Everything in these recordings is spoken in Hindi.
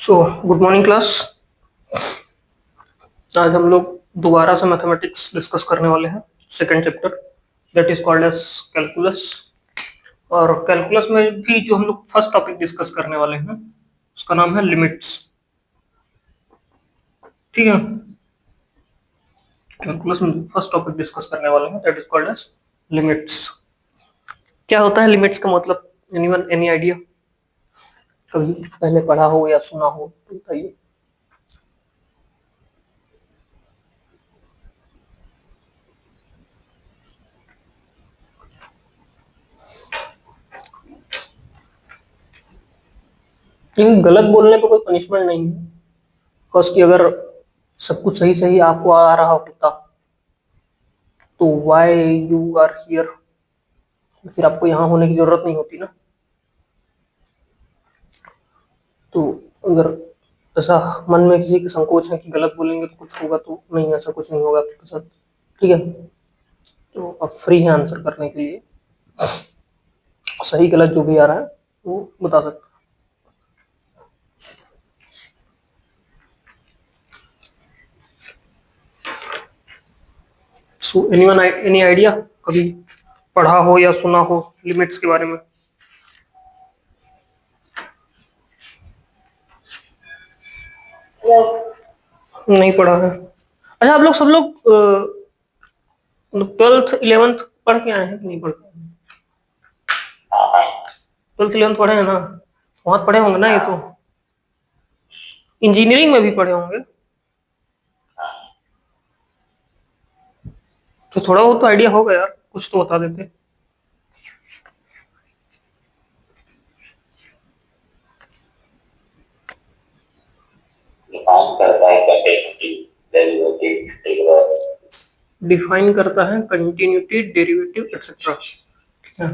So good morning class. आज हम लोग दोबारा से मैथमेटिक्स डिस्कस करने वाले हैं। Second chapter that is called as calculus. और कैलकुलस में भी जो हम लोग फर्स्ट टॉपिक डिस्कस करने वाले हैं उसका नाम है लिमिट्स। ठीक है, कैलकुलस में फर्स्ट टॉपिक डिस्कस करने वाले हैं that is called as limits. क्या होता है लिमिट्स का मतलब? Anyone, any idea? कभी पहले पढ़ा हो या सुना हो तो बताइए। ये गलत बोलने पे कोई पनिशमेंट नहीं है, बिकॉज कि अगर सब कुछ सही सही आपको आ रहा होता तो वाई यू आर हियर, फिर आपको यहाँ होने की जरूरत नहीं होती ना। तो अगर ऐसा मन में किसी की संकोच है कि गलत बोलेंगे तो कुछ होगा, तो नहीं, ऐसा कुछ नहीं होगा आपके साथ। ठीक है, तो आप फ्री हैं आंसर करने के लिए। सही गलत जो भी आ रहा है वो बता सकते हैं। So anyone, any idea? कभी पढ़ा हो या सुना हो लिमिट्स के बारे में? नहीं पढ़ा है? अच्छा, आप लोग सब लोग ट्वेल्थ इलेवेंथ पढ़ के आए हैं कि नहीं पढ़ के आए हैं? ट्वेल्थ इलेवेंथ पढ़े हैं ना? बहुत पढ़े होंगे ना ये तो। इंजीनियरिंग में भी पढ़े होंगे तो थोड़ा बहुत तो आइडिया होगा यार, कुछ तो बता देते। डिफाइन करता है कंटिन्यूटी, डेरिवेटिव एक्सेट्रा। ठीक है,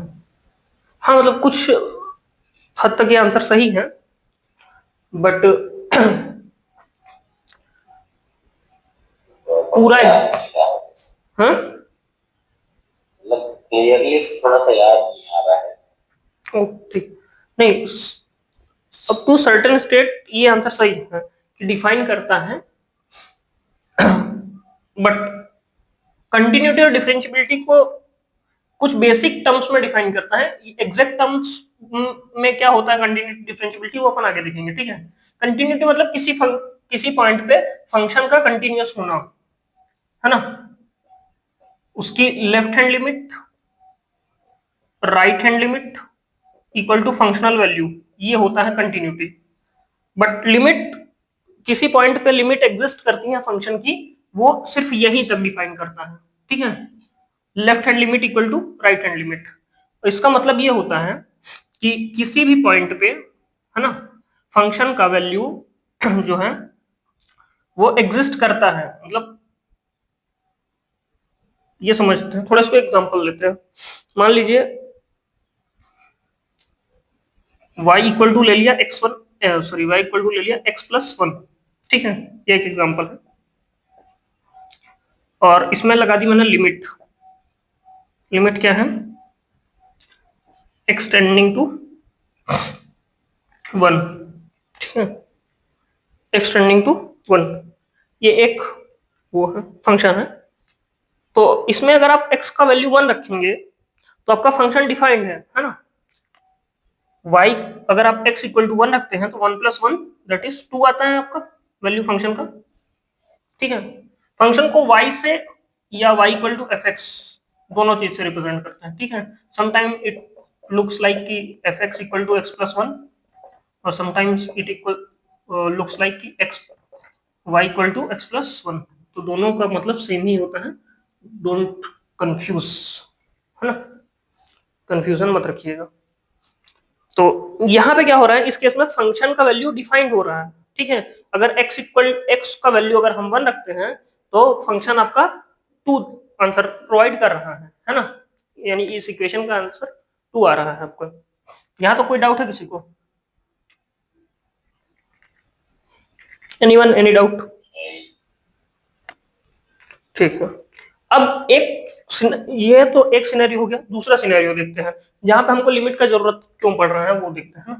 हाँ मतलब कुछ हद तक ये आंसर सही है, बट पूरा हाँ क्लियरली थोड़ा सा याद नहीं आ रहा है। ठीक नहीं, अब टू सर्टेन स्टेट ये आंसर सही है कि डिफाइन करता है, बट कंटिन्यूटी और डिफरेंशियबिलिटी को कुछ बेसिक टर्म्स में डिफाइन करता है। एग्जैक्ट टर्म्स में क्या होता है कंटिन्यूटी डिफरेंशियबिलिटी वो अपन आगे देखेंगे। ठीक है, कंटिन्यूटी मतलब किसी पॉइंट पे फंक्शन का कंटिन्यूअस होना, है ना। उसकी left hand limit, right hand limit equal to functional value, ये होता है कंटिन्यूटी। बट लिमिट, किसी पॉइंट पे लिमिट एग्जिस्ट करती है फंक्शन की, वो सिर्फ यही तक डिफाइन करता है। ठीक है, left hand limit equal to right hand limit. इसका मतलब ये होता है कि किसी भी पॉइंट पे, है ना, फंक्शन का वैल्यू जो है वो एग्जिस्ट करता है। मतलब ये समझते हैं, थोड़ा इसको एग्जांपल लेते हैं। मान लीजिए y इक्वल टू ले लिया x1, sorry y equal to ले लिया x प्लस 1। ठीक है, ये एक एग्जांपल है। और इसमें लगा दी मैंने लिमिट। लिमिट क्या है? Extending to 1। ठीक है, एक्सटेंडिंग टू 1, ये एक वो है, फंक्शन है। तो इसमें अगर आप x का वैल्यू 1 रखेंगे तो आपका फंक्शन डिफाइंड है ना। y अगर आप x इक्वल टू 1 रखते हैं तो 1 प्लस 1 दैट इज 2 आता है आपका वैल्यू फंक्शन का। ठीक है, फंक्शन को y से या y equal to F X दोनों चीज से रिप्रेजेंट करते हैं। ठीक है, समटाइम इट लुक्स लाइक कि F X equal to X plus 1, और sometimes it equal looks like कि X Y equal to X plus 1। तो दोनों का मतलब सेम ही होता है, डोंट कंफ्यूज, है ना, कंफ्यूजन मत रखिएगा। तो यहाँ पे क्या हो रहा है, इस केस में फंक्शन का वैल्यू डिफाइंड हो रहा है। ठीक है, अगर x का वैल्यू अगर हम 1 रखते हैं तो फंक्शन आपका 2 आंसर प्रोवाइड कर रहा है ना। यानी इस इक्वेशन का आंसर 2 आ रहा है आपको। यहाँ तो कोई डाउट है किसी को? Anyone, any doubt? ठीक है, अब ये तो एक सिनेरियो हो गया। दूसरा सिनेरियो देखते हैं जहां पे हमको लिमिट का जरूरत क्यों पड़ रहा है, वो देखते हैं।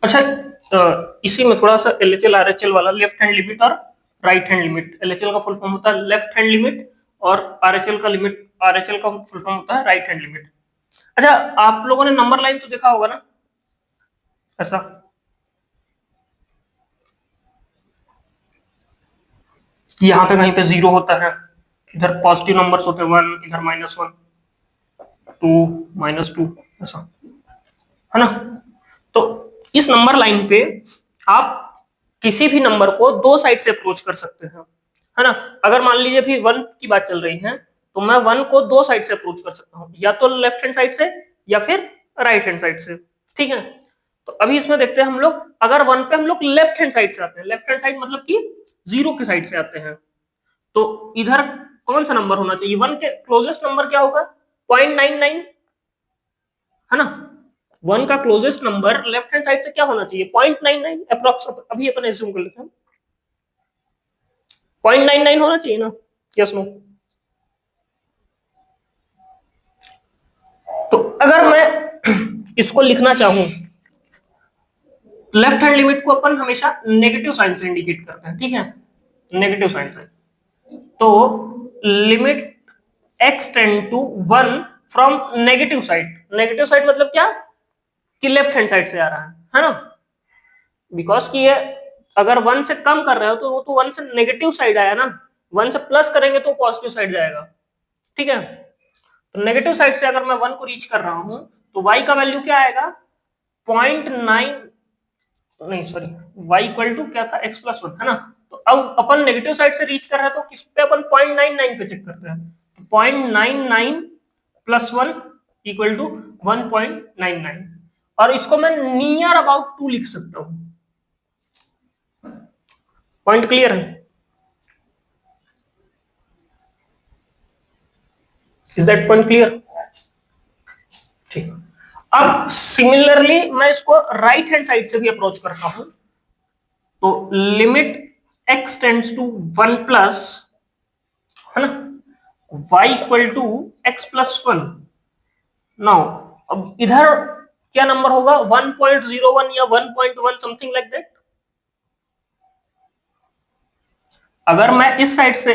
अच्छा, इसी में थोड़ा सा LHL RHL वाला, लेफ्ट हैंड लिमिट और राइट हैंड लिमिट। LHL का फुल फॉर्म होता है लेफ्ट हैंड लिमिट, और RHL का फुल फॉर्म होता है राइट हैंड लिमिट। अच्छा, आप लोगों ने नंबर लाइन तो देखा होगा ना, ऐसा यहाँ पे कहीं पे 0 होता है, इधर पॉजिटिव नंबर्स होते हैं 1, इधर -1, 2, -2, ऐसा है ना। तो इस नंबर लाइन पे आप किसी भी नंबर को दो साइड से अप्रोच कर सकते हैं, है ना। अगर मान लीजिए भी 1 की बात चल रही है, तो मैं 1 को दो साइड से अप्रोच कर सकता हूं, या तो लेफ्ट हैंड साइड से या फिर राइट हैंड साइड से, ठीक है। तो अभी इसमें देखते हैं हम लोग, अगर 1 पे हम लोग लेफ्ट हैंड साइड से आते हैं, लेफ्ट हैंड साइड मतलब कि 0 की साइड से आते हैं, तो इधर कौन सा नंबर होना चाहिए? 1 के क्लोजेस्ट नंबर क्या होगा? 0.99, है ना। 1 का closest number left hand side से क्या होना चाहिए? 0.99 अप्रोक्स। अभी अपन एज्यूम कर लेते हैं 0.99 होना चाहिए ना, यस नो। तो अगर मैं इसको लिखना चाहूं, लेफ्ट हैंड लिमिट को अपन हमेशा नेगेटिव साइन से इंडिकेट करते हैं, ठीक है, नेगेटिव साइन से। तो limit x tend to 1 from negative side. Negative side मतलब क्या? कि लेफ्ट हैंड साइड से आ रहा है ना। बिकॉज कि ये अगर 1 से कम कर रहे हो तो वो तो 1 से नेगेटिव साइड आया ना, 1 से प्लस करेंगे तो पॉजिटिव साइड जाएगा, ठीक है। तो नेगेटिव साइड से अगर मैं 1 को रीच कर रहा हूं, तो y का वैल्यू क्या आएगा? 0.9, नहीं सॉरी, y इक्वल टू क्या था? x+1, है ना। तो अब अपन नेगेटिव साइड से रीच कर रहे हैं, तो किस पे अपन 0.99 पे चेक करते हैं। 0.99 + 1 इक्वल टू 1.99, और इसको मैं नियर अबाउट 2 लिख सकता हूं। पॉइंट क्लियर है? Is that point clear? ठीक। अब सिमिलरली मैं इसको राइट हैंड साइड से भी अप्रोच करता हूं, तो limit x tends to 1 plus, है ना, y equal to x+1। Now अब इधर क्या नंबर होगा? 1.01 या 1.1, समथिंग लाइक दैट। अगर मैं इस साइड से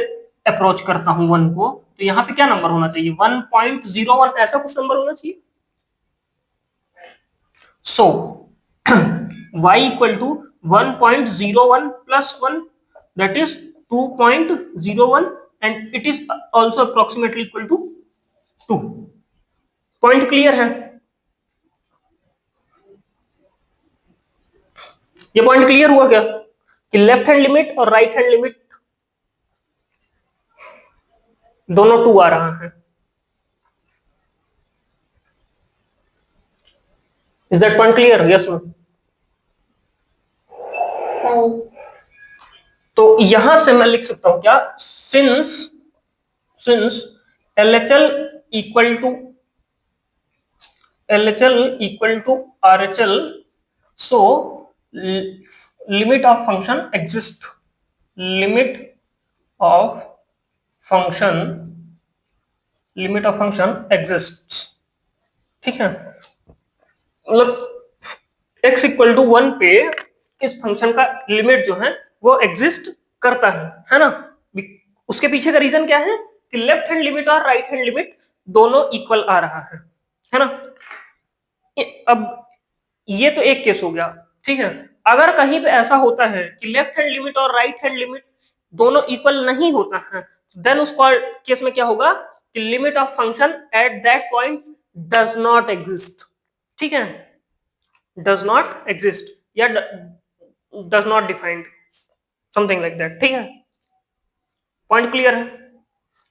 अप्रोच करता हूं 1 को, तो यहां पे क्या नंबर होना चाहिए? 1.01, ऐसा कुछ नंबर होना चाहिए। सो y equal to 1.01 plus 1, that is 2.01, and it is also approximately equal to 2. Point clear है? ये पॉइंट क्लियर हुआ क्या कि लेफ्ट हैंड लिमिट और राइट हैंड लिमिट दोनों 2 आ रहा है? Is that point clear? Yes no? तो यहां से मैं लिख सकता हूं क्या? Since LHL equal to RHL, so limit of function exist, limit of function exists, ठीक है। मतलब x इक्वल टू 1 पे इस फंक्शन का लिमिट जो है वो एग्जिस्ट करता है ना। उसके पीछे का रीजन क्या है कि लेफ्ट हैंड लिमिट और राइट हैंड लिमिट दोनों इक्वल आ रहा है ना। अब ये तो एक केस हो गया, ठीक है। अगर कहीं पे ऐसा होता है कि लेफ्ट हैंड लिमिट और राइट हैंड लिमिट दोनों इक्वल नहीं होता है, देन उस केस में क्या होगा कि limit of function at that point does not exist, ठीक है, डज नॉट एग्जिस्ट या does not defined, something like that, ठीक है। पॉइंट क्लियर है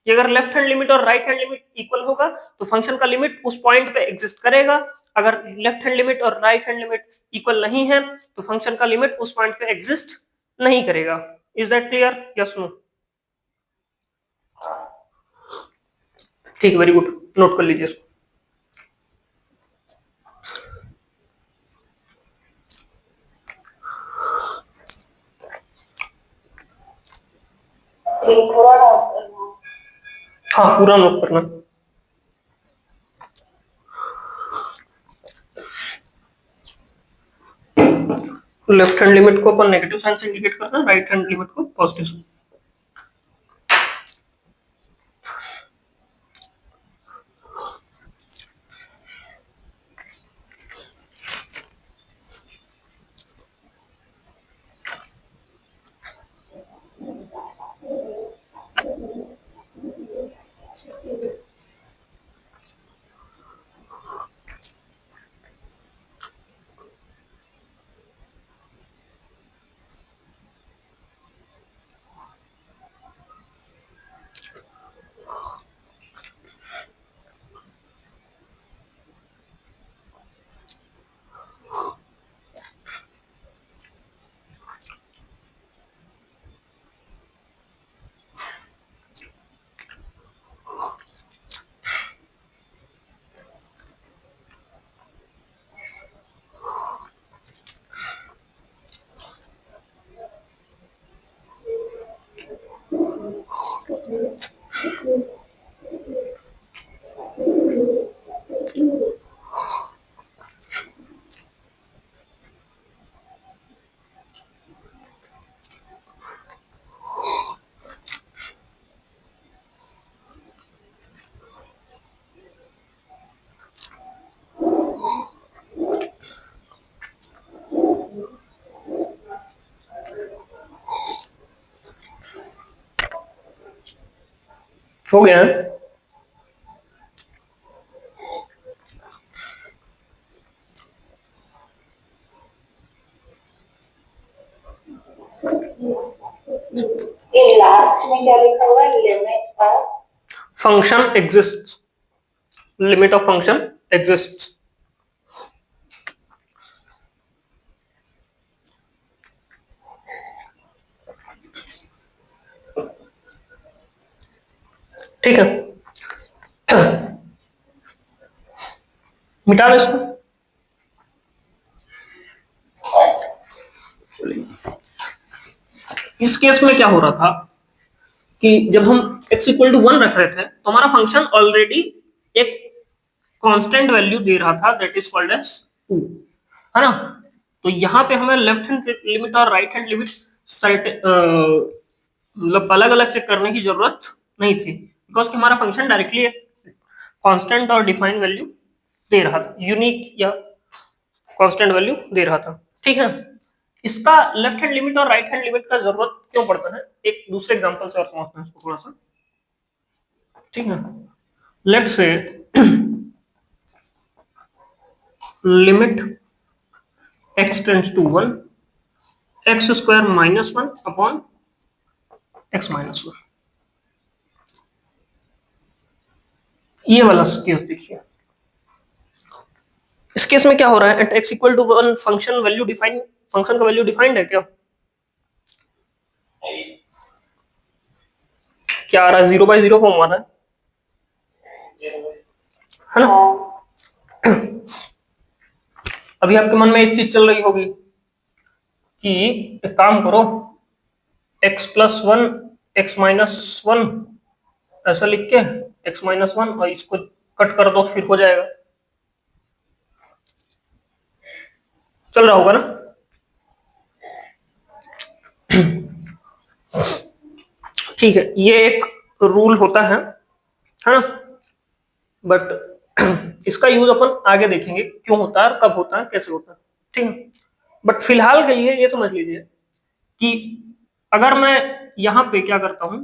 कि अगर लेफ्ट हैंड लिमिट और राइट हैंड लिमिट इक्वल होगा तो फंक्शन का लिमिट उस पॉइंट पे एग्जिस्ट करेगा। अगर लेफ्ट हैंड लिमिट और राइट हैंड लिमिट इक्वल नहीं है तो फंक्शन का लिमिट उस पॉइंट पे एग्जिस्ट नहीं करेगा। Is that clear? Yes no? ठीक है, वेरी गुड, नोट कर लीजिए इसको। हाँ, पूरा नोट करना। लेफ्ट हैंड लिमिट को अपन नेगेटिव साइन से इंडिकेट करते हैं, राइट हैंड लिमिट को पॉजिटिव साइन। हो गया है? ये लास्ट में क्या लिखा हुआ है, limit of function exist, limit of function exist. ठीक है, मिटा दो इसको। इस केस में क्या हो रहा था कि जब हम x इक्वल टू 1 रख रहे थे तो हमारा फंक्शन ऑलरेडी एक कांस्टेंट वैल्यू दे रहा था, दैट इज कॉल्ड एज 2, है ना। तो यहाँ पे हमें लेफ्ट हैंड लिमिट और राइट हैंड लिमिट मतलब अलग अलग चेक करने की जरूरत नहीं थी, बिकॉज हमारा फंक्शन डायरेक्टली एक कांस्टेंट और डिफाइंड वैल्यू दे रहा था, यूनिक या कांस्टेंट वैल्यू दे रहा था। ठीक है, इसका लेफ्ट हैंड लिमिट और राइट हैंड लिमिट का जरूरत क्यों पड़ता है, एक दूसरे एग्जांपल से और समझते हैं इसको थोड़ा सा। ठीक है, let's say limit x tends to 1 x square minus 1 upon x minus 1। ये वाला केस देखिए, इस केस में क्या हो रहा है, at x equal to 1 function value define, function का वैल्यू डिफाइंड है क्या? क्या आ रहा है, 0/0 फॉर्म आ रहा है ना। अभी आपके मन में एक चीज चल रही होगी कि एक काम करो, x प्लस 1 x माइनस 1 ऐसा लिख के x माइनस 1 और इसको कट कर दो, फिर हो जाएगा। चल रहा होगा ना। ठीक है, ये एक रूल होता है ना, बट इसका यूज अपन आगे देखेंगे क्यों होता है, कब होता है, कैसे होता है। ठीक है, बट फिलहाल के लिए ये समझ लीजिए कि अगर मैं यहां पे क्या करता हूं,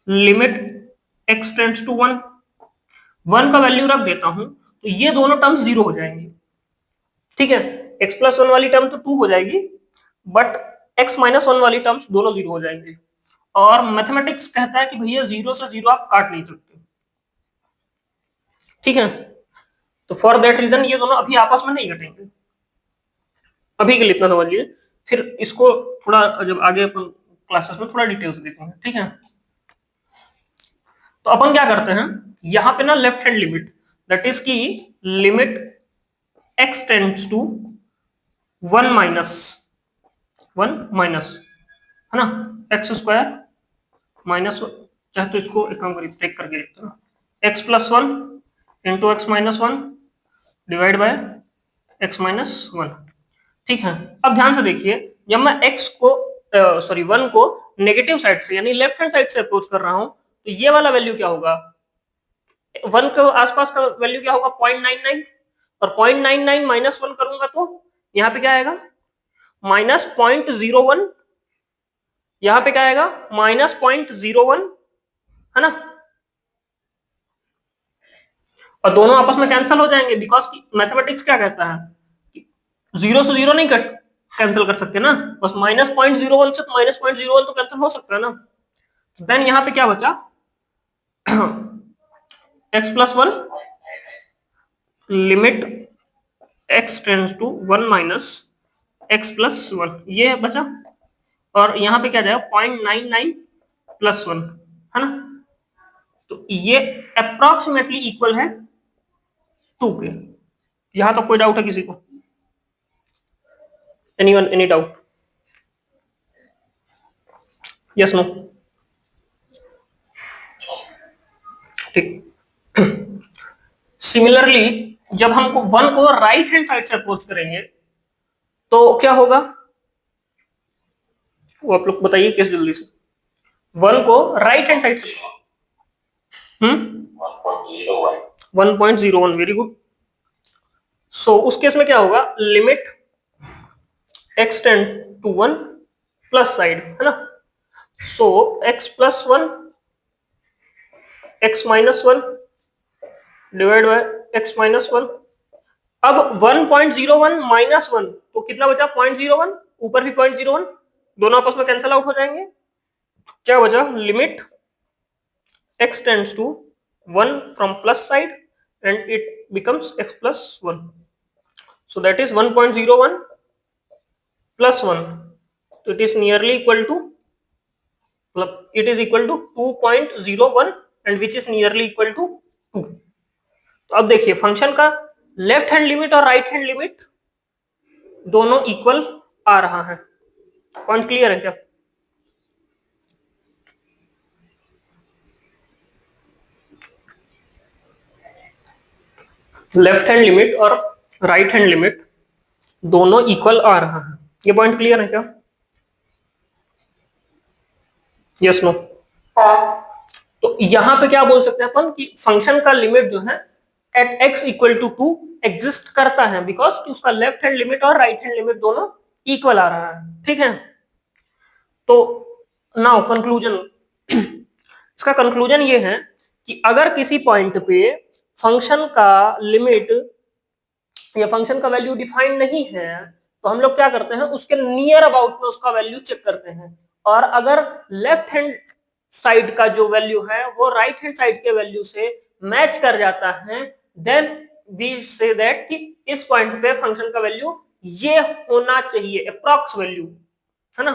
लिमिट x टेंड्स टू 1 1 का वैल्यू रख देता हूं, तो ये दोनों टर्म्स 0 हो जाएंगी। ठीक है, x प्लस 1 वाली टर्म तो 2 हो जाएगी, बट x माइनस 1 वाली टर्म्स दोनों 0 हो जाएंगे। और मैथमेटिक्स कहता है कि भैया 0 से 0 आप काट नहीं सकते। ठीक है, तो फॉर दैट रीजन ये दोनों अभी आपस में नहीं घटेंगे, अभी के लिए इतना समझिए, फिर इसको थोड़ा जब आगे अपन क्लासेस में थोड़ा डिटेल से देखेंगे। ठीक है, तो अपन क्या करते हैं, यहां पे ना left hand limit, that is की limit x tends to 1 minus 1 minus, है ना, एक्स स्क्वायर माइनस, चाहे तो इसको एक काम करिए ब्रेक करके लिखते हैं, x plus 1 into x minus 1 divide by x minus 1। ठीक है। अब ध्यान से देखिए, जब मैं x को सॉरी 1 को नेगेटिव साइड से यानी लेफ्ट हैंड साइड से अप्रोच कर रहा हूं, तो ये वाला वैल्यू क्या होगा, 1 के आसपास का वैल्यू क्या होगा 0.99, और 0.99 माइनस 1 करूंगा तो यहाँ पे क्या आएगा माइनस 0.01, यहाँ पे क्या आएगा माइनस 0.01, है ना। और दोनों आपस में कैंसिल हो जाएंगे, बिकॉज मैथमेटिक्स क्या कहता है कि जीरो से जीरो नहीं कट कैंसिल कर सकते ना, बस -0.01 से -0.01 तो कैंसिल हो सकता है ना। देन यहाँ पे क्या बचा x+1 limit x tends to 1 minus x+1, ये बचा। और यहाँ पे क्या जाएगा 0.99 + 1, है ना। तो ये अप्रोक्सीमेटली इक्वल है 2 के। यहां तक कोई डाउट है किसी को, anyone, any doubt, yes no, ठीक। सिमिलरली जब हमको 1 को राइट हैंड साइड से अप्रोच करेंगे तो क्या होगा, वो आप लोग बताइए किस जल्दी से। 1 को राइट हैंड साइड से 1.01 1.01, वेरी गुड। सो उस केस में क्या होगा, limit x tend to 1 plus side, है ना। So x+1 x-1 divide by x-1। अब 1.01 माइनस 1 तो कितना बचा 0.01, ऊपर भी 0.01, दोनों आपस में कैंसिल आउट हो जाएंगे। क्या बचा, limit x tends to 1 from plus side and it becomes x+1, so that is 1.01 plus 1, so it is nearly equal to, it is equal to 2.01 and which is nearly equal to 2। तो अब देखिए फंक्शन का लेफ्ट हैंड लिमिट और राइट हैंड लिमिट दोनों इक्वल आ रहा है। पॉइंट क्लियर है क्या? लेफ्ट हैंड लिमिट और राइट हैंड लिमिट दोनों इक्वल आ रहा है, ये पॉइंट क्लियर है क्या? Yes no? हाँ। तो यहां पे क्या बोल सकते हैं अपन कि फंक्शन का लिमिट जो है at x equal to 2 exist करता है, बिकॉज कि उसका लेफ्ट हैंड लिमिट और राइट हैंड लिमिट दोनों इक्वल आ रहा है, ठीक है। तो नाउ कंक्लूजन, इसका कंक्लूजन ये है कि अगर किसी पॉइंट पे फंक्शन का लिमिट या फंक्शन का वैल्यू डिफाइंड नहीं है तो हम लोग क्या करते हैं, उसके नियर अबाउट में उसका वैल्यू चेक करते हैं, और अगर लेफ्ट हैंड साइड का जो वैल्यू है वो राइट हैंड साइड के वैल्यू से मैच कर जाता है, देन वी से दैट कि इस पॉइंट पे फंक्शन का वैल्यू ये होना चाहिए, अप्रॉक्स वैल्यू, है ना।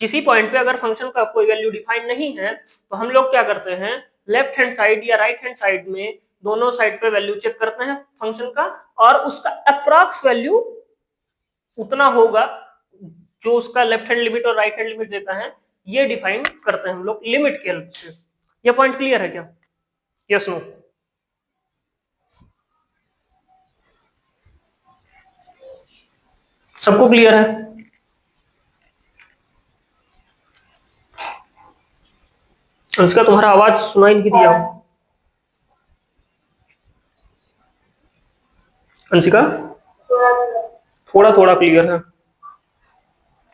किसी पॉइंट पे अगर फंक्शन का कोई वैल्यू डिफाइंड नहीं है तो हम लोग क्या करते हैं, लेफ्ट हैंड साइड या राइट हैंड साइड में दोनों साइड पे वैल्यू चेक करते हैं फंक्शन का, और उसका अप्रॉक्स वैल्यू उतना होगा जो उसका लेफ्ट हैंड लिमिट और राइट हैंड लिमिट देता है, ये डिफाइन करते हैं हम लोग लिमिट के हेल्प से। ये पॉइंट क्लियर है क्या? Yes no? सबको क्लियर है? अंशिका तुम्हारा आवाज सुनाई नहीं दिया हो। अंशिका थोड़ा थोड़ा क्लियर है।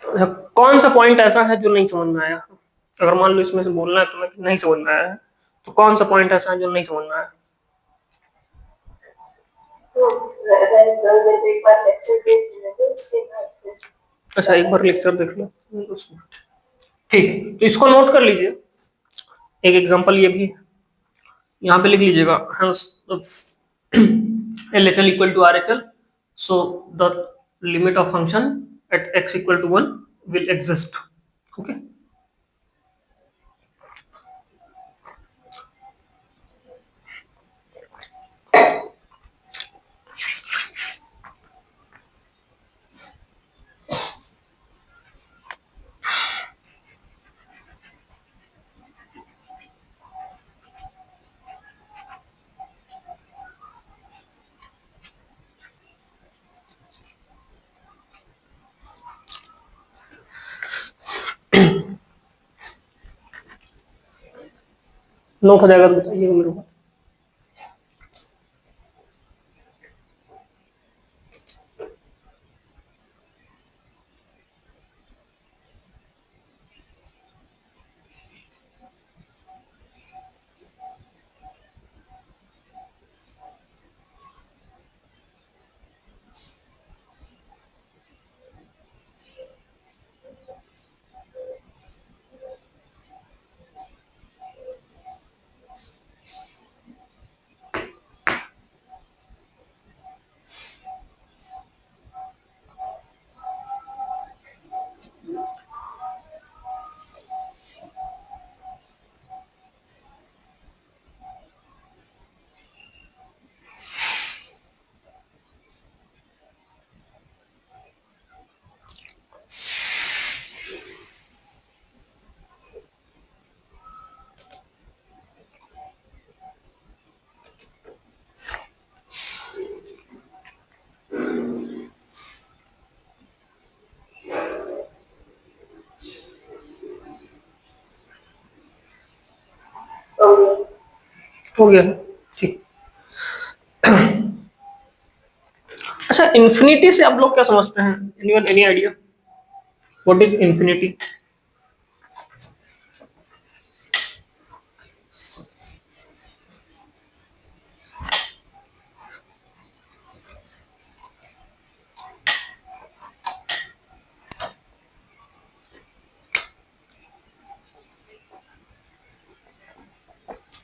अच्छा, कौन सा पॉइंट ऐसा है जो नहीं समझ में आया? अगर मान लो इसमें से बोलना है तो मैं नहीं समझ में आया है, तो कौन सा पॉइंट ऐसा है जो नहीं समझ में आया? अच्छा, एक बार लेक्चर देख लो, ठीक है। तो इसको नोट कर लीजिए, एक एग्जांपल ये भी है, यहाँ पे लिख लीजिएगा, hence LHL equal to RHL, so the limit of function at x equal to 1 will exist, okay। Note हो जाएगा तो बताइएगा मेरे को। हो गया ठीक। अच्छा, इन्फिनिटी से आप लोग क्या समझते हैं? Anyone, any idea what is infinity?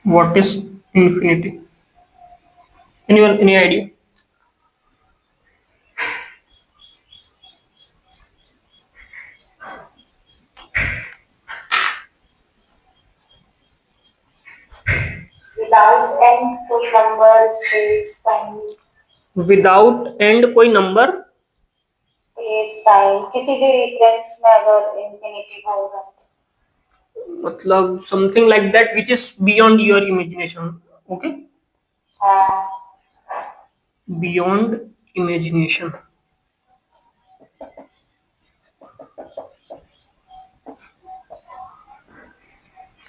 What is infinity? Anyone, any idea? Without end कोई number space time, without end कोई नंबर स्पेस टाइम, किसी भी रेफरेंस में अगर इंफिनिटी होगा मतलब something like that which is beyond your imagination. Okay, हाँ, बियॉन्ड इमेजिनेशन।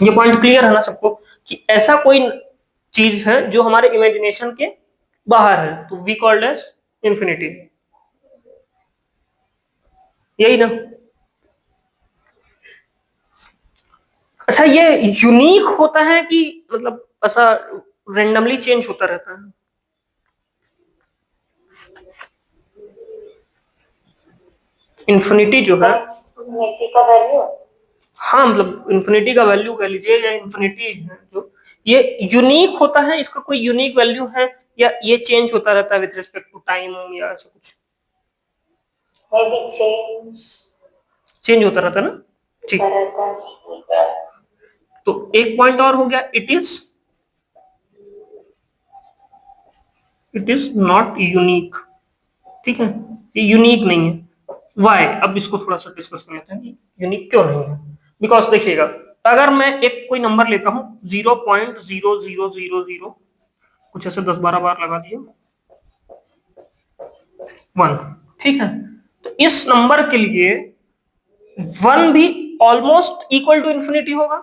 ये पॉइंट क्लियर है ना सबको कि ऐसा कोई चीज है जो हमारे इमेजिनेशन के बाहर है, तो वी कॉल्ड एज इंफिनिटी। यही ना? अच्छा, ये यूनिक होता है कि मतलब ऐसा रेंडमली चेंज होता रहता है? इन्फिनिटी जो है, इंफिनिटी का वैल्यू हाँ मतलब इन्फिनिटी का वैल्यू कह लीजिए या इन्फिनिटी है जो, ये यूनिक होता है, इसका कोई यूनिक वैल्यू है या ये चेंज होता रहता है विद रिस्पेक्ट टू टाइम या ऐसा कुछ? मे बी चेंज चेंज होता रहता है ना? ठीक, रहता है। होता है। तो एक पॉइंट और हो गया, इट इज नॉट यूनिक। ठीक है, ये यूनिक नहीं है। वाई? अब इसको थोड़ा सा डिस्कस कर लेते हैं कि यूनिक क्यों नहीं है। बिकॉज देखिएगा, अगर मैं एक कोई नंबर लेता हूं 0.0000, कुछ ऐसे 10-12 बार लगा दिया 1, ठीक है, तो इस नंबर के लिए 1 भी ऑलमोस्ट इक्वल टू इंफिनिटी होगा,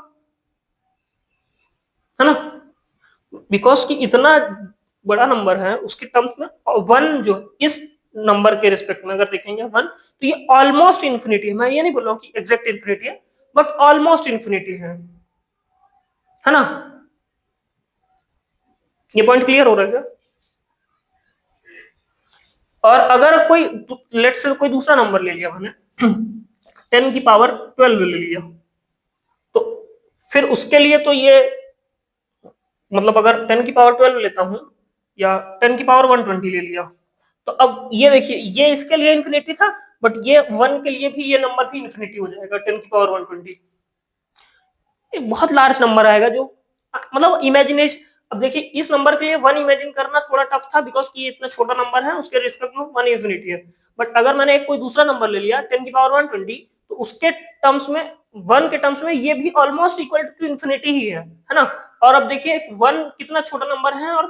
है ना? बिकॉज कि इतना बड़ा नंबर है, उसके टर्म्स में 1 जो इस नंबर के रिस्पेक्ट में अगर देखेंगे 1, तो ये ऑलमोस्ट इंफिनिटी है। मैं ये नहीं बोल रहा हूं कि एग्जैक्ट इंफिनिटी है, बट ऑलमोस्ट इंफिनिटी है ना? ये पॉइंट क्लियर हो रहा है क्या? और अगर कोई लेट से कोई दूसरा नंबर ले लिया मैंने 10 की पावर 12 ले लिया, तो फिर उसके लिए तो ये मतलब अगर 10 की पावर 12 लेता हूं या 10 की पावर 120 ले लिया, तो अब ये देखिए, ये इसके लिए इंफिनिटी था, बट ये 1 के लिए भी ये नंबर भी इंफिनिटी हो जाएगा। 10 की पावर 120 एक बहुत लार्ज नंबर आएगा जो मतलब इमेजिनेशन। अब देखिए, इस नंबर के लिए 1 इमेजिन करना थोड़ा टफ था बिकॉज कि ये इतना छोटा नंबर है, उसके रिस्पेक्ट में 1 इंफिनिटी है। बट अगर मैंने एक कोई दूसरा नंबर ले लिया 10 की पावर 120, तो उसके टर्म्स में 1 के टर्म्स में ये भी ऑलमोस्ट इक्वल टू इंफिनिटी ही है ना? और अब देखिए 1 कितना छोटा नंबर है और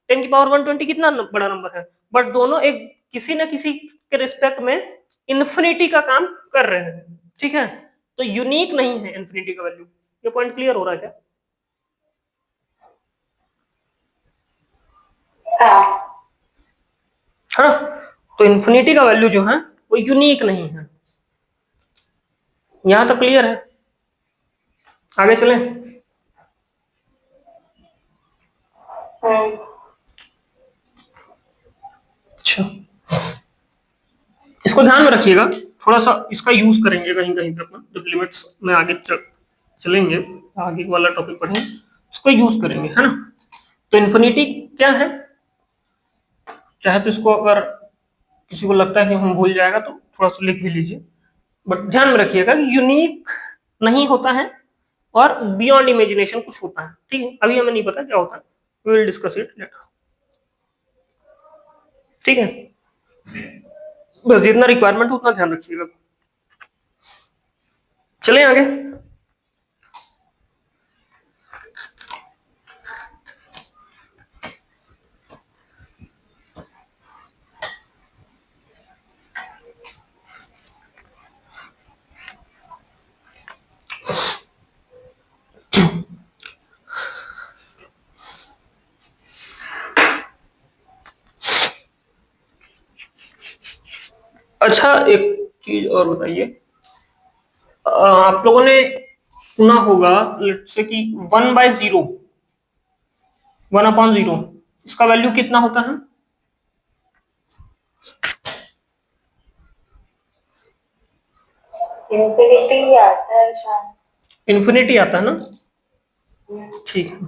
10 की पावर 120 कितना बड़ा नंबर है, बट दोनों एक किसी न किसी के रिस्पेक्ट में इंफिनिटी का काम कर रहे हैं। ठीक है, तो यूनिक नहीं है इंफिनिटी का वैल्यू। ये पॉइंट क्लियर हो रहा है क्या? तो इन्फिनिटी का वैल्यू जो है वो यूनिक नहीं है। यहां तक क्लियर है? आगे चलें। अच्छा, इसको ध्यान में रखिएगा, थोड़ा सा इसका यूज करेंगे कहीं कहीं पे अपना, जब लिमिट्स में आगे चलेंगे, आगे वाला टॉपिक पढ़ेंगे, इसको यूज करेंगे, है ना। तो इन्फिनिटी क्या है, चाहे तो इसको अगर किसी को लगता है कि हम भूल जाएगा तो थोड़ा सा लिख भी लीजिए, बट ध्यान में रखिएगा कि यूनिक नहीं होता है और बियॉन्ड इमेजिनेशन कुछ होता है, ठीक है। अभी हमें नहीं पता क्या होता है, we will discuss it later, ठीक है। बस जितना रिक्वायरमेंट उतना ध्यान रखिएगा। चलें आगे। अच्छा, एक चीज और बताइए, आप लोगों ने सुना होगा लेट्स से कि 1/0, 1/0, इसका वैल्यू कितना होता है? इंफिनिटी आता है शायद। इन्फिनिटी आता है ना, ठीक है।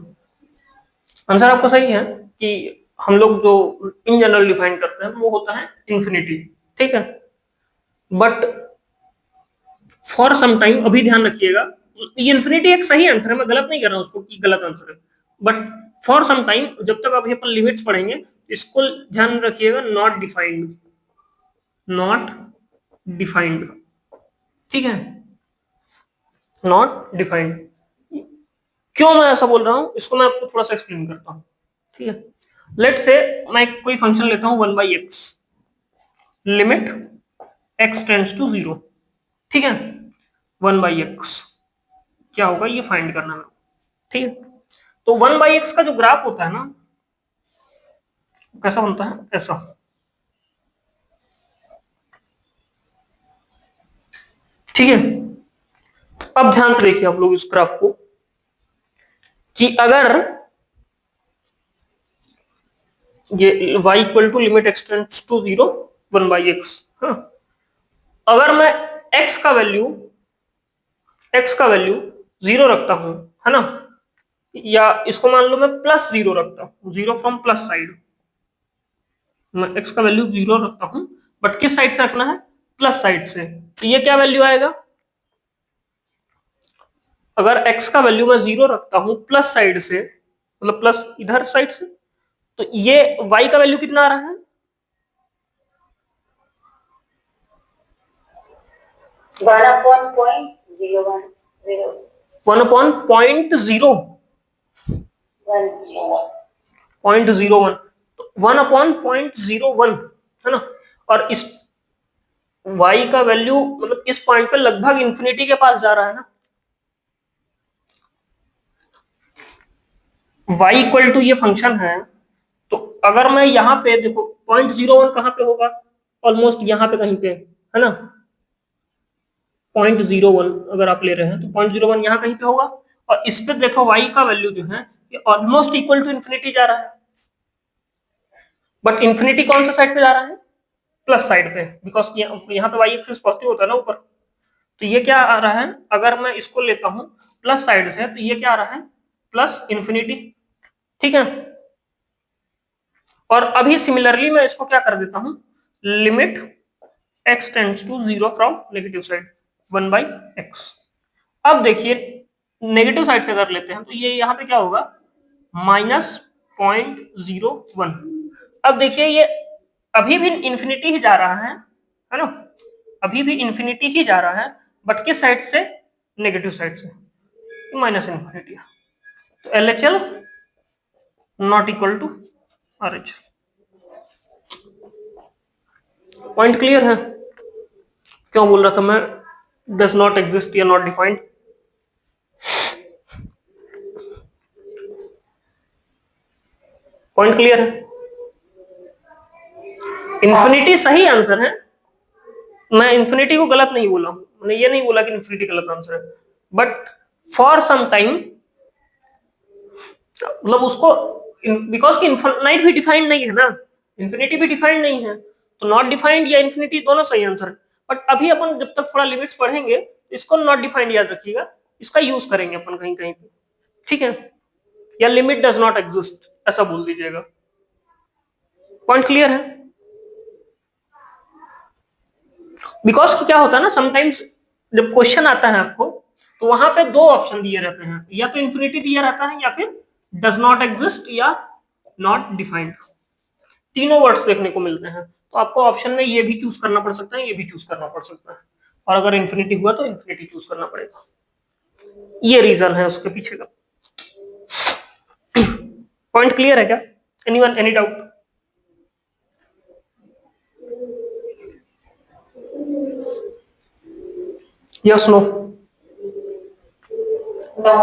आंसर आपका सही है कि हम लोग जो इन जनरल डिफाइन करते हैं वो होता है इन्फिनिटी, ठीक है। बट फॉर सम टाइम, अभी ध्यान रखिएगा, ये इन्फिनिटी एक सही आंसर है, मैं गलत नहीं कर रहा हूं उसको कि गलत आंसर है, बट फॉर सम टाइम जब तक अभी अपन लिमिट्स पढ़ेंगे, इसको ध्यान रखिएगा, नॉट डिफाइंड, नॉट डिफाइंड, ठीक है, नॉट डिफाइंड। क्यों मैं ऐसा बोल रहा हूं, इसको मैं आपको थोड़ा सा एक्सप्लेन करता हूं, ठीक है। लेट से मैं कोई फंक्शन लेता हूं 1/x, limit x tends to 0, ठीक है। 1/x क्या होगा ये फाइंड करना है, ठीक है। तो 1/x का जो ग्राफ होता है ना, कैसा बनता है, ऐसा, ठीक है। अब ध्यान से देखिए आप लोग इस ग्राफ को, कि अगर ये y equal to limit x tends to 0, 1/x, हाँ, अगर मैं x का वैल्यू 0 रखता हूं, है ना, या इसको मान लो मैं +0 रखता हूं, 0 फ्रॉम प्लस साइड, मैं x का वैल्यू 0 रखता हूं, बट किस साइड से रखना है, प्लस साइड से, तो ये क्या वैल्यू आएगा, अगर x का वैल्यू मैं 0 रखता हूं प्लस साइड से, मतलब प्लस इधर साइड से, तो ये y का वैल्यू कितना आ रहा है, 1/0.0, 0.01, तो 1/0.01, है ना। और इस y का वैल्यू मतलब इस पॉइंट पे लगभग इंफिनिटी के पास जा रहा है ना, y इक्वल टू ये फंक्शन है, तो अगर मैं यहाँ पे देखो 0.01 कहाँ पे होगा, ऑलमोस्ट यहाँ पे कहीं पे, है ना, 0.01 अगर आप ले रहे हैं तो 0.01 यहाँ कहीं पे होगा, और इस पे देखो y का वैल्यू जो है ये ऑलमोस्ट इक्वल टू इंफिनिटी जा रहा है, बट इंफिनिटी कौन सा साइड पे जा रहा है, प्लस साइड पे, बिकॉज यहाँ पे y एक्सिस पॉजिटिव होता है ना ऊपर, तो ये क्या आ रहा है, अगर मैं इसको लेता हूं प्लस साइड से, तो ये क्या आ रहा है, प्लस इंफिनिटी, ठीक है। और अभी सिमिलरली मैं इसको क्या कर देता हूं, limit x tends to 0 from negative side, 1/x। अब देखिए नेगेटिव साइड से अगर लेते हैं तो ये यहाँ पे क्या होगा, -0.01। अब देखिए ये अभी भी इंफिनिटी ही जा रहा है ना, अभी भी इंफिनिटी ही जा रहा है, बट किस साइड से, नेगेटिव साइड से, माइनस इंफिनिटी, तो LHL not equal to RH। Point clear है? क्यों बोल रहा था मैं डज नॉट एग्जिस्ट या नॉट डिफाइंड, पॉइंट क्लियर है? इन्फिनिटी सही आंसर है, मैं इन्फिनिटी को गलत नहीं बोला हूं, मैंने ये नहीं बोला कि इन्फिनिटी गलत आंसर है, बट फॉर सम टाइम, मतलब उसको, बिकॉज कि इनफाइनाइट भी डिफाइंड नहीं है ना, इन्फिनिटी भी डिफाइंड नहीं है, तो नॉट डिफाइंड या इन्फिनिटी दोनों सही आंसर है। बट अभी अपन जब तक थोड़ा लिमिट्स पढ़ेंगे, इसको नॉट डिफाइंड याद रखिएगा, इसका यूज करेंगे अपन कहीं कहीं पे, ठीक है, या लिमिट डज नॉट एग्जिस्ट ऐसा बोल दीजिएगा। पॉइंट क्लियर है? बिकॉज क्या होता है ना, समटाइम्स जब क्वेश्चन आता है आपको, तो वहां पे दो ऑप्शन दिए रहते हैं, या तो इन्फिनिटी दिया रहता है, या फिर डज नॉट एग्जिस्ट या नॉट डिफाइंड, तीनों वर्ड्स देखने को मिलते हैं। तो आपको ऑप्शन में ये भी चूज करना पड़ सकता है, ये भी चूज करना पड़ सकता है, और अगर इन्फिनिटी हुआ तो इन्फिनिटी चूज करना पड़ेगा। ये रीजन है उसके पीछे का। पॉइंट क्लियर है क्या? Anyone, any doubt? Yes no? No.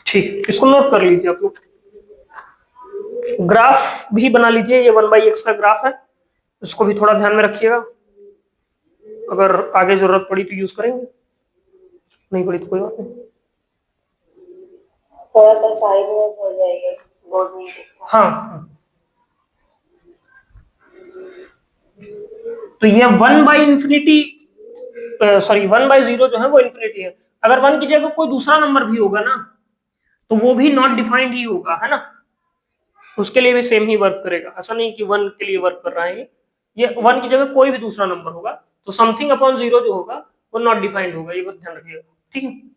ठीक, इसको नोट कर लीजिए आप लोग, ग्राफ भी बना लीजिए, ये 1/x का ग्राफ है, इसको भी थोड़ा ध्यान में रखिएगा, अगर आगे जरूरत पड़ी तो यूज करेंगे, नहीं पड़ी तो कोई बात नहीं। थोड़ा सा साइड में हो जाएगा, बोर्ड में दिखा। हाँ, तो ये 1/इंफिनिटी, सॉरी 1/0 जो है वो इंफिनिटी है। अगर 1 की जगह कोई दूसरा नंबर भी होगा ना, तो वो भी नॉट डिफाइंड ही होगा, है ना, उसके लिए भी सेम ही वर्क करेगा, ऐसा नहीं कि 1 के लिए वर्क कर रहा है ये 1 की जगह कोई भी दूसरा नंबर होगा, तो समथिंग अपॉन 0 जो होगा वो नॉट डिफाइंड होगा, ये बात ध्यान रखिएगा, ठीक है।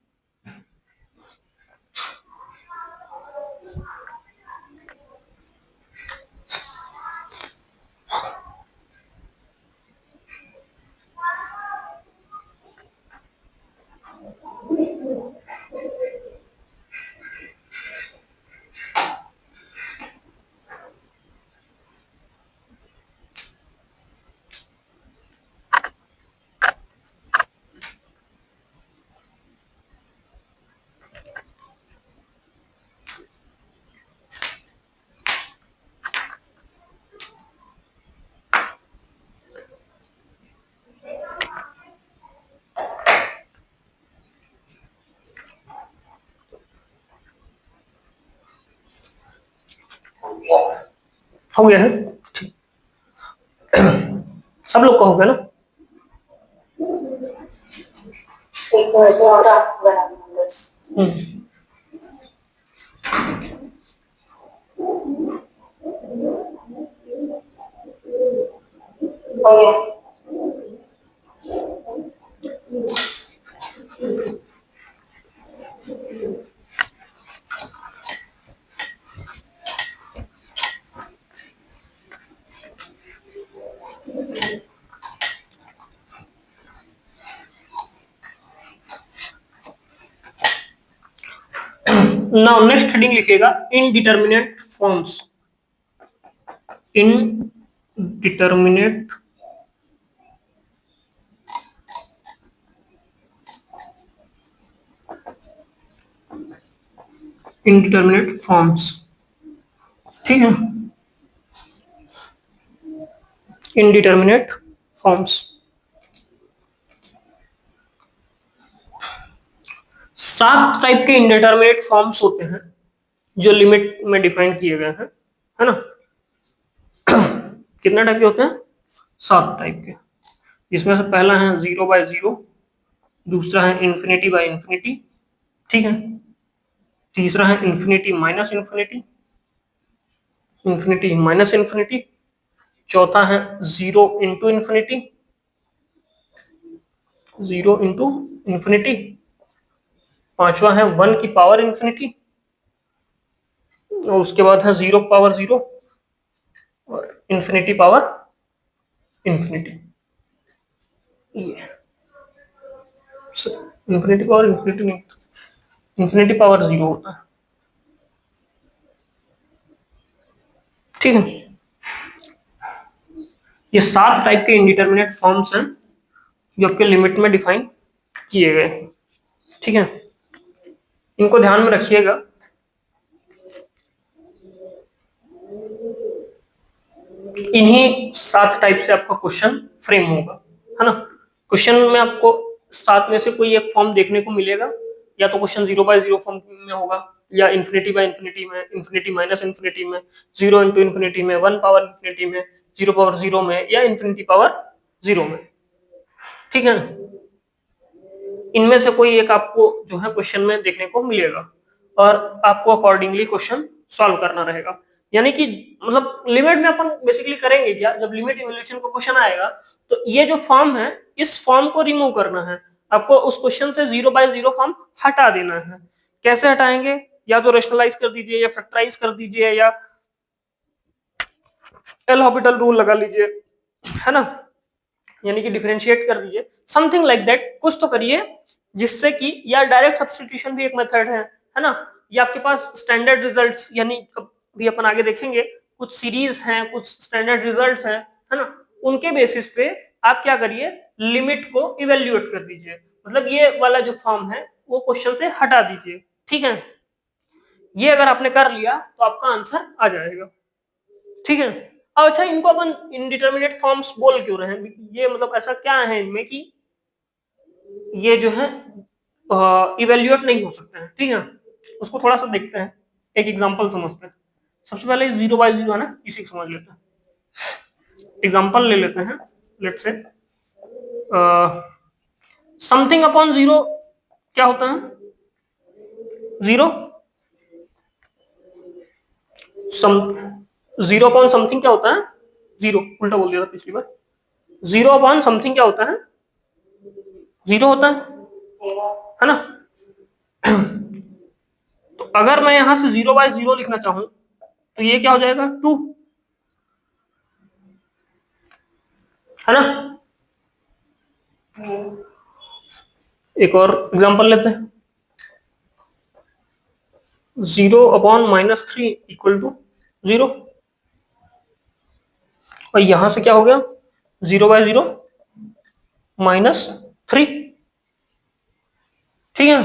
हो गया है, ठीक, सब लोग का हो गया ना? एक मिनट और आप बना दो बस। हो गया। नाउ नेक्स्ट हेडिंग लिखिएगा, indeterminate forms, indeterminate indeterminate forms, ठीक है, इनडिटर्मिनेट फॉर्म्स। 7 टाइप के इनडिटर्मिनेट फॉर्म्स होते हैं जो लिमिट में डिफाइन किए गए हैं, है ना। कितना टाइप के होते हैं? 7 टाइप के, जिसमें से पहला है 0/0, दूसरा है इन्फिनिटी बाय इन्फिनिटी, ठीक है, तीसरा है infinity minus infinity, infinity minus infinity, चौथा है 0 इंटू इन्फिनिटी, 0 इंटू इन्फिनिटी, पांचवा है 1 की पावर इन्फिनिटी, और उसके बाद है 0 पावर 0 और इन्फिनिटी पावर इन्फिनिटी। ये इन्फिनिटी पावर इन्फिनिटी नहीं, इन्फिनिटी पावर 0 होता है, ठीक है। ये 7 टाइप के इंडिटरमिनेट फॉर्म्स हैं जो आपके लिमिट में डिफाइन किए गए हैं, ठीक है, इनको ध्यान में रखिएगा। इन्हीं 7 टाइप से आपका क्वेश्चन फ्रेम होगा, है ना। क्वेश्चन में आपको 7 में से कोई एक फॉर्म देखने को मिलेगा, या तो क्वेश्चन 0/0 फॉर्म में होगा, या इंफिनिटी/इंफिनिटी में, इंफिनिटी-इंफिनिटी में, 0 into इंफिनिटी में, 1 power इंफिनिटी में, 0 power 0 में, या इंफिनिटी पावर 0 में, ठीक है ना। इनमें से कोई एक आपको जो है क्वेश्चन में देखने को मिलेगा, और आपको अकॉर्डिंगली क्वेश्चन सॉल्व करना रहेगा। यानी कि मतलब लिमिट में अपन बेसिकली करेंगे क्या, जब लिमिट इवैल्यूएशन का क्वेश्चन आएगा तो ये जो फॉर्म है इस फॉर्म को रिमूव करना है आपको, उस क्वेश्चन से 0/0 फॉर्म हटा देना है। कैसे हटाएंगे, या तो रेशनलाइज कर दीजिए, या फैक्टराइज कर दीजिए, या एल हॉपिटल रूल लगा लीजिए, है ना, यानी कि डिफरेंशिएट कर दीजिए, समथिंग लाइक दैट, कुछ तो करिए जिससे कि, या डायरेक्ट सब्स्टिट्यूशन भी एक मेथड है ना, या आपके पास स्टैंडर्ड रिजल्ट्स, यानी भी अपन आगे देखेंगे कुछ सीरीज हैं, कुछ स्टैंडर्ड रिजल्ट्स हैं, है ना, उनके बेसिस पे आप क्या करिए, लिमिट को इवेल्युएट कर दीजिए, मतलब ये वाला जो फॉर्म है वो क्वेश्चन से हटा दीजिए, ठीक है। ये अगर आपने कर लिया तो आपका आंसर आ जाएगा, ठीक है। अब अच्छा, इनको अपन इनडिटर्मिनेट फॉर्म्स बोल क्यों रहे हैं, ये मतलब ऐसा क्या है इनमें कि ये जो है इवेल्युएट नहीं हो सकते हैं, ठीक है। उसको थोड़ा सा देखते हैं, एक एग्जांपल समझते हैं। सबसे पहले 0/0 है ना, इसी को समझ लेते हैं, एग्जांपल ले लेते हैं। लेट्स से समथिंग अपॉन 0 क्या होता है, 0 सम 0 अपॉन समथिंग क्या होता है, 0, उल्टा बोल दिया था पिछली बार। 0 अपॉन समथिंग क्या होता है, 0 होता है ना। तो अगर मैं यहां से 0/0 लिखना चाहूं तो ये क्या हो जाएगा, 2, है ना। एक और एग्जांपल लेते हैं, 0 अपॉन -3 इक्वल टू 0, और यहां से क्या हो गया, 0/0 -3, ठीक है।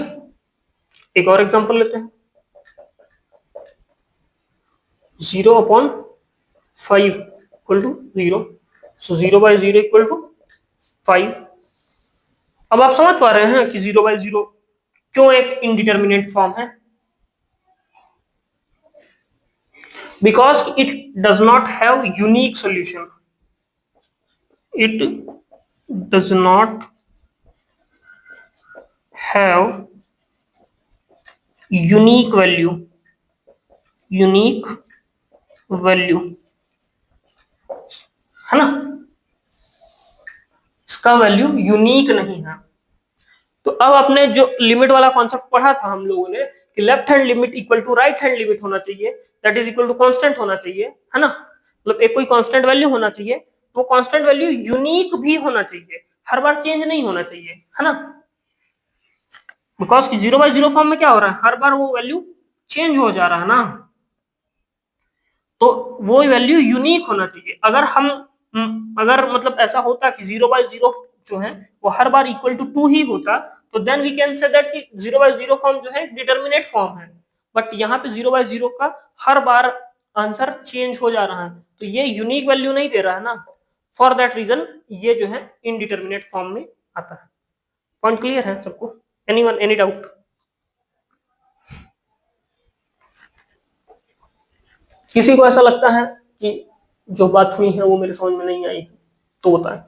एक और एग्जांपल लेते हैं, 0 upon 5 equal to 0, so 0/0 equal to 5। अब आप समझ पा रहे हैं कि 0/0 क्यों एक इनडिटर्मिनेट फॉर्म है, because it does not have unique solution, it does not have unique value, unique value, है ना, इसका वैल्यू यूनिक नहीं है। तो अब आपने जो लिमिट वाला कॉन्सेप्ट पढ़ा था हम लोगों ने कि left hand limit equal to right hand limit होना चाहिए, that is equal to constant होना चाहिए, है ना, मतलब एक कोई कांस्टेंट वैल्यू होना चाहिए, तो कांस्टेंट वैल्यू यूनिक भी होना चाहिए, हर बार चेंज नहीं होना चाहिए, है ना। बिकॉज कि 0/0 फॉर्म में क्या हो रहा है, हर बार वो वैल्यू चेंज हो जा रहा है ना, तो वो वैल्यू यूनिक होना चाहिए। अगर हम अगर मतलब ऐसा होता कि 0/0 जो है वो हर बार इक्वल टू 2 ही होता, तो then we can say that कि 0/0 फॉर्म जो है डिटर्मिनेट फॉर्म है, बट यहाँ पे 0/0 का हर बार आंसर चेंज हो जा रहा है, तो ये यूनिक वैल्यू नहीं दे रहा है ना, फॉर दैट रीजन ये जो है इनडिटर्मिनेट फॉर्म में आता है। पॉइंट क्लियर है सबको, एनीवन एनी डाउट? किसी को ऐसा लगता है कि जो बात हुई है वो मेरे समझ में नहीं आई, तो बताएं।